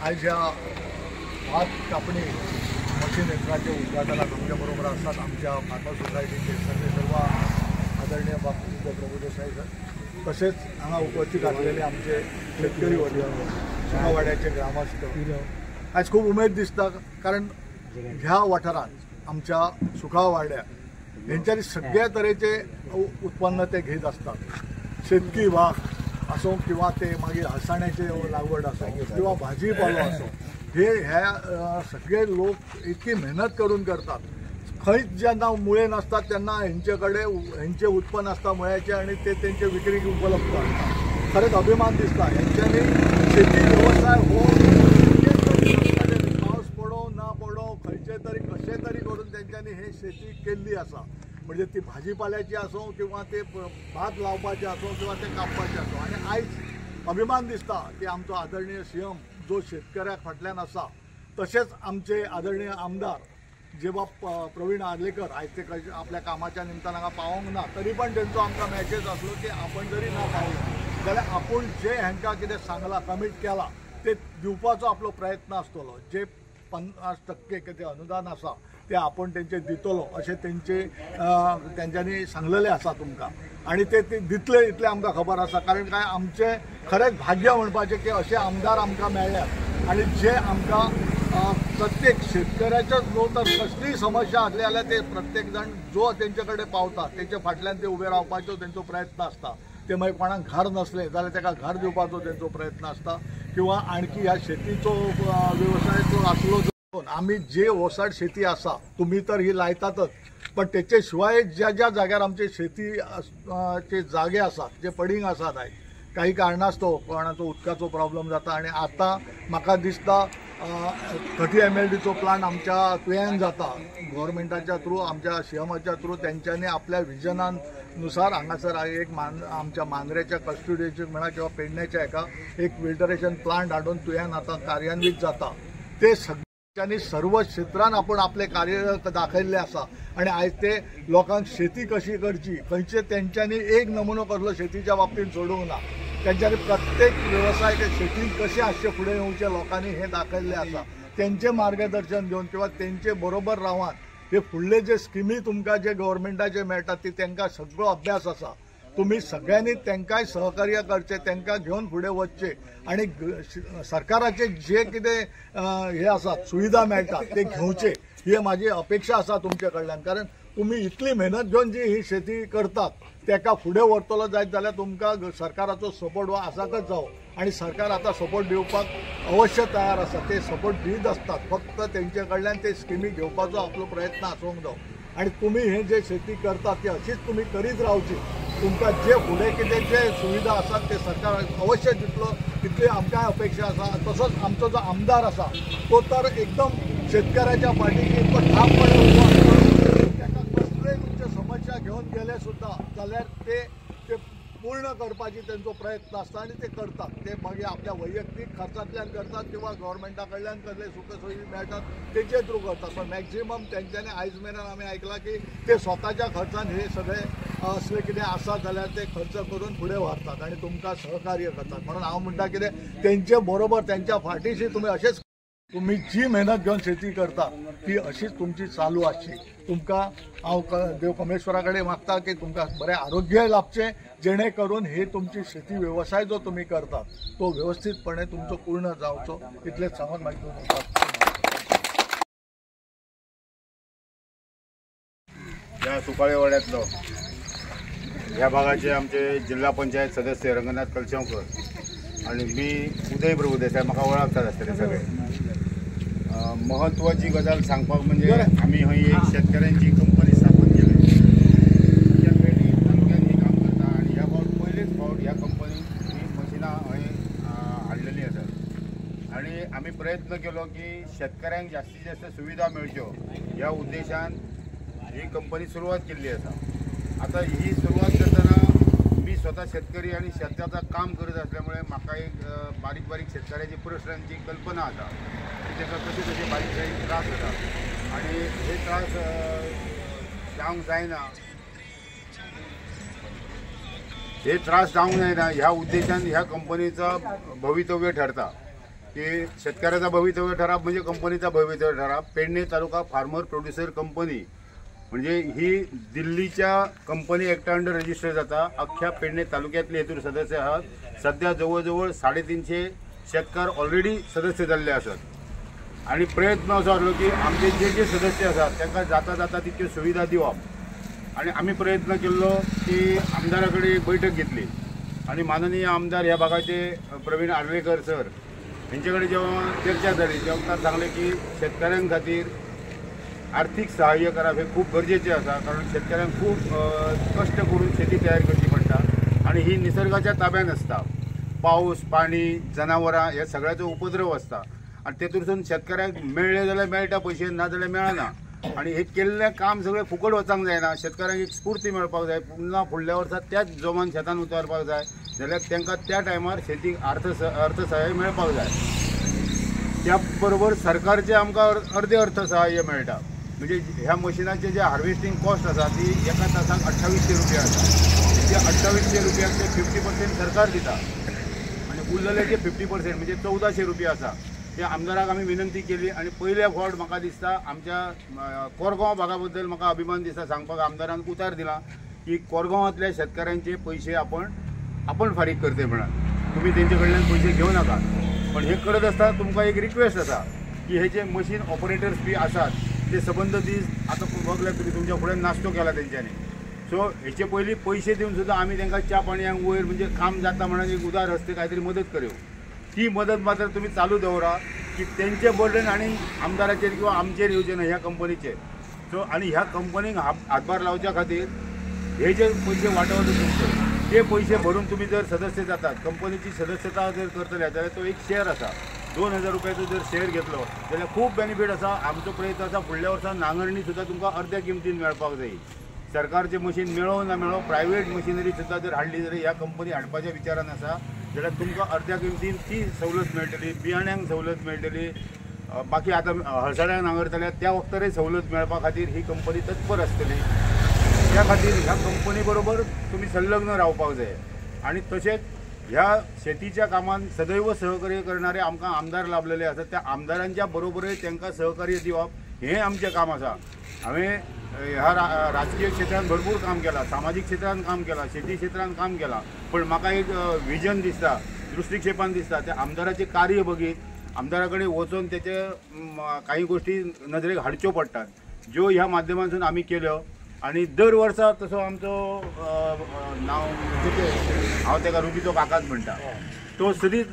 आज या भात कापणी मशीन यंत्राचे उद्घाटनात आमच्याबरोबर असतात आमच्या फार्मर सोसायटीचे सर्व आदरणीय बापू प्रभुदेसाई सर, तसेच हांगा उपस्थित असलेले आमचे शेतकरी वडील, सुखावाड्याचे ग्रामस्थ। आज खूप उमेद दिसता, कारण ह्या वाठारात आमच्या सुखावाड्या यांच्यानी सगळ्या तरेचे उत्पन्न ते घेत असतात। शेतकी वाघ असो किंवा ते मागीर हसाण्याचे लागवड असो किंवा भाजीपालो असो, हे ह्या सगळे लोक इतकी मेहनत करून करतात। खंयच जेन्ना मुळे नसतात तेन्ना हेंचे उत्पन्न असता मुळ्याचे आणि ते तेंचे विक्रीक उपलब्ध असतात। खरेंच अभिमान दिसता हेंच्यांनी शेती व्यवसाय हो पावस पडो ना पडो खंयचे तरी कशे तरी करून तेंच्यांनी हे शेती केल्ली आसा। म्हणजे ती भाजीपाल्याची असो किंवा ते भात लावपाचे असो किंवा ते कापपाचे असो। आणि आयज अभिमान दिसता की आमचो आदरणीय सीएम जो शेतकऱ्याक फाटल्यान आसा, तसेच आमचे आदरणीय आमदार जे प्रवीण आर्लेकर आज ते आपल्या कामाच्या निमतान हांगा पावोंक ना, तरी पण तेंचो आमकां मॅसेज आसलो की आपण जरी ना पावलो जाल्यार आपूण जे हांकां कितें सांगलां कमीट केला ते दिवपाचो आपलो प्रयत्न आसतलो। जे 50% कितें अनुदान आसा ते आपण तेंचे दितलो अशें तेंच्यांनी सांगलेलें आसा तुमकां, आणि ते दितले इतले आमकां खबर आसा। कारण काय आमचे खरेंच भाग्य म्हणपाचें की अशे आमदार आमकां मेळ्ळ्यात आणि जे आमकां प्रत्येक शेतकऱ्याच्याच न्हू तर कसलीय समस्या आसली जाल्यार ते प्रत्येक जण जो तेंचे कडेन पावता तेंचे फाटल्यान ते उबे रावपाचो तेंचो प्रयत्न आसता। ते मागीर कोणाक घर नसलें जाल्यार ताका घर दिवपाचो तेंचो प्रयत्न आसता, किंवा आणखी ह्या शेतीचो व्यवसाय जो आसलो आमी जे ओसाड शेती आसा तुम्ही तर ही लायतातच, पण तेचे शिवाय ज्या ज्या जाग्यार आमचे शेतीचे जागे आसात जे पडींग आसात आयज काही कारणास्तव कोणाचो उदकाचो प्रॉब्लेम जाता, आणि आता म्हाका दिसता 30 MLDचो प्लांट आमच्या तुयेन जाता गव्हर्मेंटाच्या थ्रू, आमच्या सीएमाच्या थ्रू तेंच्यांनी आपल्या विजनानुसार हांगासर आमच्या मांद्रेच्या कस्टोडियेचे म्हणा किंवा पेडण्याच्या एका एक फिल्टरेशन प्लांट हाडून तुयेन आता कार्यान्वित जाता। ते सगळ्यांनी सर्व क्षेत्रांत आपण आपले कार्य दाखयल्ले आसा, आणि आज ते लोकांक शेती कशी करची खंयचे तेंच्यांनी एक नमुनो कसलो शेतीच्या बाबतीत सोडूंक ना। तेंच्यांनी प्रत्येक व्यवसाय ते शेतीन कशें आसचे फुडें येवचे लोकांनी हे दाखयल्लें आसा। तेंचे मार्गदर्शन घेवन किंवा तेंचे बरोबर रावन हे फुडले जे स्किमी तुमकां जे गव्हर्मेंटाचे मेळटात ती तेंकां सगळो अभ्यास आसा। तुम्ही सगळ्यांनी तेंकांय सहकार्य करचे, तेंकां घेवन फुडें वचचे, आणि सरकाराचे जे कितें हे आसात सुविधा मेळटात ते घेवचे ही माझी अपेक्षा आसा तुमचे कडल्यान। कारण तुम्ही इतली मेहनत घेवन जी ही शेती करतात तेका फुडें व्हरतलो जायत जाल्यार तुमकां सरकाराचो सपोर्ट हो आसाकच जावो, आणि सरकार आता सपोर्ट दिवपाक अवश्य तयार आसा। ते सपोर्ट दीत असतात, फक्त तेंचे कडल्यान ते स्किमी घेवपाचो आपलो प्रयत्न आसूंक जावो, आणि तुम्ही हे जे शेती करतात ती अशीच तुम्ही करीत रावची। तुमकां जे फुडें कितें जे सुविधा आसात ते सरकार अवश्य दितलो इतली आमकां अपेक्षा आसा। तसोच आमचो जो आमदार आसा तो तर एकदम शेतकऱ्याच्या फाटीक इतको ठामपणे उबो आसता, ताका कसल्योय तुमचे समस्या घेवन गेले सुद्धा जाल्यार ते पूर्ण करपाची तेंचो प्रयत्न आसता, आणि ते करतात। ते मागीर आपल्या वैयक्तीक खर्चांतल्यान करतात किंवा गव्हर्मेंटा कडल्यान कसले सुखसोयी मेळटात तेचे थ्रू करतात, पण मॅक्झिमम तेंच्यांनी आयज मेरेन आमी आयकलां की ते स्वताच्या खर्चान हे सगळे असले कितें आसा जाल्यार ते खर्च करून फुडें व्हरतात आणि तुमकां सहकार्य करतात। म्हणून हांव म्हणटा कितें तेंचे बरोबर तेंच्या फाटीशी तुमी अशेंच तुम्ही जी मेहनत घेवन शेती करता ती अशीच तुमची चालू आसची। तुमकां हांव देव परमेश्वरा कडेन मागता की तुमकां बरें आरोग्य लाभचें, जेणे करून हे तुमची शेती व्यवसाय जो तुम्ही करतात तो व्यवस्थितपणे तुमचो पूर्ण जावचो, इतलेच सांगून म्हाका दोन मुखार ह्या सुकाळे वाड्यातलो ह्या भागाचे आमचे जिल्हा पंचायत सदस्य रंगनाथ कलशेंकर आणि मी उदय प्रभुदेसाय म्हाका वळखतात आसतले सगळे। महत्वाची गजाल सांगपाक म्हणजे आम्ही हय एक शेतकऱ्यांची कंपनी स्थापन केली, त्या पेडणे तालुक्यात ही काम करता, आणि ह्या फावट पयलेच फावट ह्या कंपनीन ही मशिनां हय हाडलेली आसात, आणि आम्ही प्रयत्न केलो की शेतकऱ्यांक जास्तीत जास्त सुविधा मेळच्यो ह्या उद्देशान ही कंपनी सुरुवात केल्ली आसा। आता ही सुरुवात करतना मी स्वतः शेतकरी आणि शेताचं काम करत असल्यामुळे म्हाका एक बारीक बारीक शेतकऱ्याची प्रश्नांची कल्पना आसा, ताका कशे कशे बारीक बारीक त्रास जाता, आणि हे त्रास जावंक जायना, हे त्रास जावंक जायना ह्या उद्देशान ह्या कंपनीचं भवितव्य ठरता। की शेतकऱ्याचा भवितव्य ठराव म्हणजे कंपनीचा भवितव्य ठराव. पेडणे तालुका फार्मर प्रोड्युसर कंपनी म्हणजे ही दिल्लीच्या कंपनी ॲक्ट अंडर रजिस्टर जाता. अख्ख्या पेडणे तालुक्यातले हेतूर सदस्य आहात. सध्या जवळजवळ 350 शेतकार ऑलरेडी सदस्य झाले असत आणि प्रयत्न असो आसलो की आमचे जे जे सदस्य असतात त्यांना जाता जाता तितक्यो सुविधा दिवप आणि आम्ही प्रयत्न केल्लो की आमदाराकडे एक बैठक घेतली आणि माननीय आमदार ह्या भागाचे प्रवीण आर्वेकर सर यांच्याकडे जेव्हा चर्चा झाली तेव्हा तांणी सांगले की शेतकऱ्यां खातीर आर्थिक सहाय्य करप हे खूप गरजेचे असा. कारण शेतकऱ्यांक खूप कष्ट करून शेती तयार करची पडटा आणि ही निसर्गाच्या ताब्यान असता. पाऊस पाणी जनावरां हे सगळ्याचो उपद्रव असता आणि तेतून शेतकऱ्यांक मेळ्ळे जाल्यार मेळटा पयशे, ना जाल्यार मेळना. आणि हे केल्लें काम सगळें फुकट वचूंक जायना. शेतकऱ्यांक एक स्फूर्ती मेळपाक जाय. पुन्हा फुडल्या वर्सा त्याच जोमान शेतान उतारपाक जाय जाल्यार तांकां त्या टायमार शेतीक अर्थसहाय्य मेळपाक जाय. त्या बरोबर सरकारचे आमकां अर्धे अर्थसहाय्य मेळटा. म्हणजे ह्या मशिनाचे जे हार्वेस्टिंग कॉस्ट आसा ती एका तासाक 2800 रुपया आसा. त्या 2800 रुपयाचे 50% सरकार दिता आणि उरलेले जे 50% म्हणजे 1400 रुपया आसा ते आमदाराक आमी विनंती केली. आणि पयल्या फावट म्हाका दिसता आमच्या कोरगांव भागा बद्दल म्हाका अभिमान दिसता सांगपाक आमदारान उतार दिला की कोरगांवांतल्या शेतकऱ्यांचे पयशे आपण फारीक करते म्हणून. तुम्ही तेंचे कडल्यान पयशे घेवं नाका. पण हे करत आसता तुमकां एक रिक्वेस्ट आसा की हे जे मशीन ऑपरेटर्स बी आसात ते सबंद दीस आतां बघल्यार तुमी तुमच्या फुड्यान नाश्तो केला तेंच्यांनी. सो हेचे पयलीं पयशे दिवन सुद्दां आमी तांकां च्या पाणयाक वयर म्हणजे काम जाता म्हणून एक उदार हस्ते काहीतरी मदत करूं. ती मदत मात्र तुम्ही चालू दवरा की त्यांचे बर्डन आणि आमदाराचेर किंवा आमचेर येवचे ना ह्या कंपनीचे. सो आणि ह्या कंपनीक हातभार लावच्या खातीर हे जे पयशे वांटप तुमचे ते पयशे भरून तुम्ही जर सदस्य जातात कंपनीची सदस्यता जर करतले जाल्यार तो एक शेअर आसा. 2000 रुपयाचो जर शेअर घेतलो जाल्यार खूप बेनिफीट आसा. आमचो प्रयत्न आसा फुडल्या वर्सा नांगरणी सुद्दां तुमकां अर्ध्या किमतीन मेळपाक जाय. सरकारचे मशीन मेळो ना मेळो प्रायवेट मशिनरी सुद्दां जर हाडली जाल्यार ह्या कंपनी हाडपाच्या विचारान आसा जाल्यार तुमकां अर्ध्या किमतीन ती सवलत मेळटली. बियाण्यांक सवलत मेळटली. बाकी आतां हळसाड्यांक नांगरतल्या त्या वखतरय सवलत मेळपा खातीर ही कंपनी तत्पर आसतली. त्या खातीर ह्या कंपनी बरोबर तुम्ही संलग्न रावपाक जाय. आणि तशेंच ह्या शेतीच्या कामान सदैव सहकार्य करणारे आमकां आमदार लाभलेले आसात. त्या आमदारांच्या बरोबरय तांकां सहकार्य दिवप हें आमचें काम आसा. हांवें ह्या राजकीय क्षेत्रांत भरपूर काम केलां, सामाजीक क्षेत्रांत काम केलां, शेती क्षेत्रांत काम केलां. पण म्हाका एक विजन दिसता, दृष्टिक्षेपान दिसता त्या आमदाराचें कार्य बघीत आमदारा कडेन वचून तेचे काही गोष्टी नदरेक हाडच्यो पडटात ज्यो ह्या माध्यमांतून आमी केल्यो. आणि दर वर्सा तसो आमचो नांव हांव ताका रुबीचो काकाच म्हणटा तो सदींच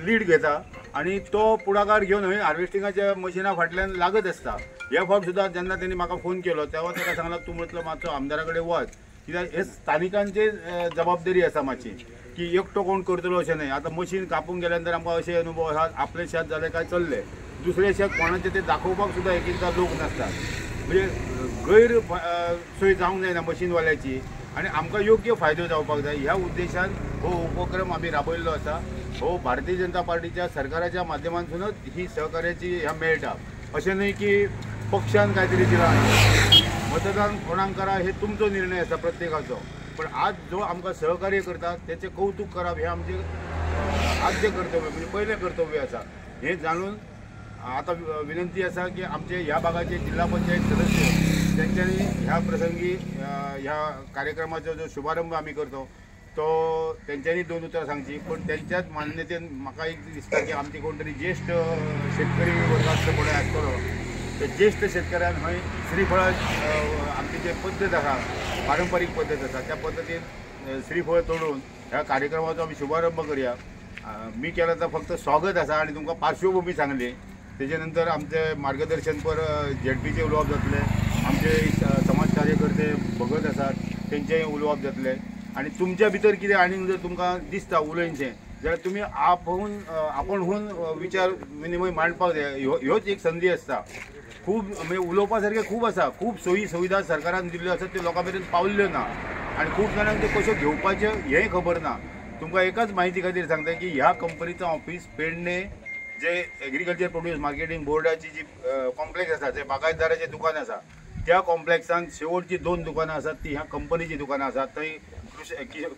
लीड घेता आणि तो पुढाकार घेवन हय हार्वेस्टिंगाच्या मशिना फाटल्यान लागत आसता. ह्या फावट सुद्दां जेन्ना तेणी म्हाका फोन केलो तेव्हा ताका सांगला तूं म्हटलो मातसो आमदारा कडेन वच कित्याक हे स्थानिकांचे जबाबदारी आसा मातशी की एकटो कोण करतलो अशें न्हय. आतां मशीन कापूंक गेल्या नंतर आमकां अशे अनुभव आसात आपलें शेत जालें काय चल्लें, दुसरें शेत कोणाचें तें दाखोवपाक सुद्दां एक एकदां लोक नासतात. म्हणजे गैर सोय जावंक जायना मशीनवाल्याची आणि आमकां योग्य फायदो जावपाक जाय. ह्या उद्देशान हो उपक्रम आमी राबयल्लो आसा. हो भारतीय जनता पार्टीच्या सरकाराच्या माध्यमांतूनच ही सहकार्याची ह्या मेळटा. अशें न्हय की पक्षान कांय तरी दिलां मतदान कोणाक करा हे तुमचो निर्णय आसा प्रत्येकाचो. पण आज जो आमकां सहकार्य करता तेचें कौतुक करप हें आमचें आद्य कर्तव्य म्हणजे पयलें कर्तव्य आसा. हें जाणून आता विनंती आसा की आमचे ह्या भागाचे जिल्हा पंचायत सदस्य त्यांच्यानी ह्या प्रसंगी ह्या कार्यक्रमाचो जो शुभारंभ आम्ही करतो तो त्यांच्यानी 2 उतरां सांगची. पण त्यांच्याच मान्यतेन म्हाका एक दिसता की आमची कोण तरी ज्येष्ठ शेतकरी वर्गातलो कोणय आसतलो ते ज्येष्ठ शेतकऱ्यान हय श्रीफळ आमची जे पद्दत आसा पारंपारीक पद्दत आसा त्या पद्दतीन श्रीफळ तोडून ह्या कार्यक्रमाचो आमी शुभारंभ करूया. मी केला तर फक्त स्वागत आसा आणि तुमकां पार्श्वभूमी सांगली. तेजे नंतर आमचे मार्गदर्शनपर झेडपीचे उलोवप जातले, आमचे समाज कार्यकर्ते भगत आसात तेंचेय उलोवप जातले. आणि तुमच्या भितर कितें आनीक जर तुमकां दिसता उलयनचें जाल्यार तुमी आपणहून विचार विनिमय मांडपाक जाय. ह्योच एक संदी आसता. खूब म्हणजे उलोवपा सारकें खूब आसा. खूब सोयी सुविधा सरकारान दिल्ल्यो आसात त्यो लोकां मेरेन पावल्ल्यो ना आनी खूब जाणांक त्यो कश्यो घेवपाच्यो हेंय खबर ना. तुमकां एकाच म्हायती खातीर सांगता की ह्या कंपनीचं ऑफिस पेडणे जे एग्रीकल्चर प्रोड्यूस मार्केटिंग बोर्डाची जी कॉम्प्लेक्स आसा जे बागायतदाराचें दुकान आसा त्या कॉम्प्लेक्सान शेवटची 2 दुकानां आसात ती ह्या कंपनीची दुकानां आसात. थंय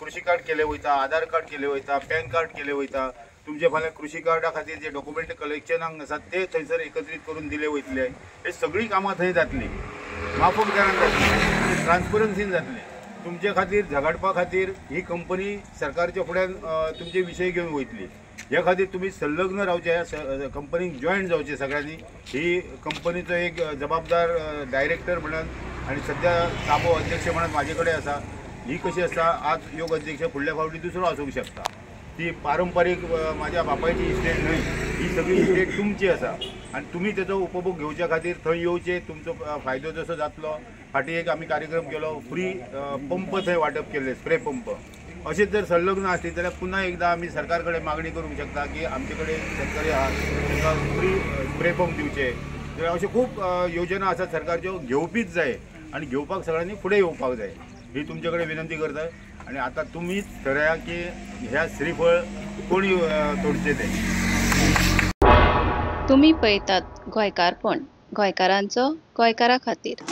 कृषी कार्ड केले वयता, आधार कार्ड केले वयता, पॅन कार्ड केले वयता, तुमचे फाल्यां कृषी कार्डा खातीर जे डॉक्युमेंट कलेक्शनाक आसात ते थंयसर एकत्रीत करून दिले वयतले. हे सगळीं कामां थंय जातली, माफक दरान जातली, ट्रान्सपरन्सीन जातली. तुमचे खातीर झगडपा खातीर ही कंपनी सरकारच्या फुड्यान तुमचे विशय घेवन वयतली. ह्या खातीर तुमी संलग्न रावचे, कंपनीक जॉयन जावचे सगळ्यांनी. ही कंपनीचो एक जबाबदार डायरेक्टर म्हणून आनी सध्या ताबो अध्यक्ष म्हणून म्हाजे कडेन आसा. ही कशी आसा, आज योग अध्यक्ष फुडल्या फावटी दुसरो आसूंक शकता. ती पारंपारीक म्हाज्या बापायची इस्टेट न्हय, ही सगळी इस्टेट तुमची आसा आनी तुमी तेजो उपभोग घेवच्या खातीर थंय येवचे. तुमचो फायदो जसो जातलो. फाटीं एक आमी कार्यक्रम केलो, फ्री पंप थंय वांटप केल्ले, स्प्रे पंप. अशेंच जर संलग्न आसली जाल्यार पुन्हा एकदां आमी सरकार कडेन मागणी करूंक शकता की आमचे कडेन शेतकरी आहात तांकां फ्री स्प्रे पंप दिवचे. अशे खूब योजना आसात सरकारच्यो, घेवपीच जाय आनी घेवपाक सगळ्यांनी फुडें येवपाक जाय, ही तुमचे कडेन विनंती करता. आणि आता तुम्हीच ठरया की ह्या श्रीफळ कोणी तोडचे ते. तुम्ही पळयतात गोंयकारपण, गोंयकारांचो गोंयकारा खातीर.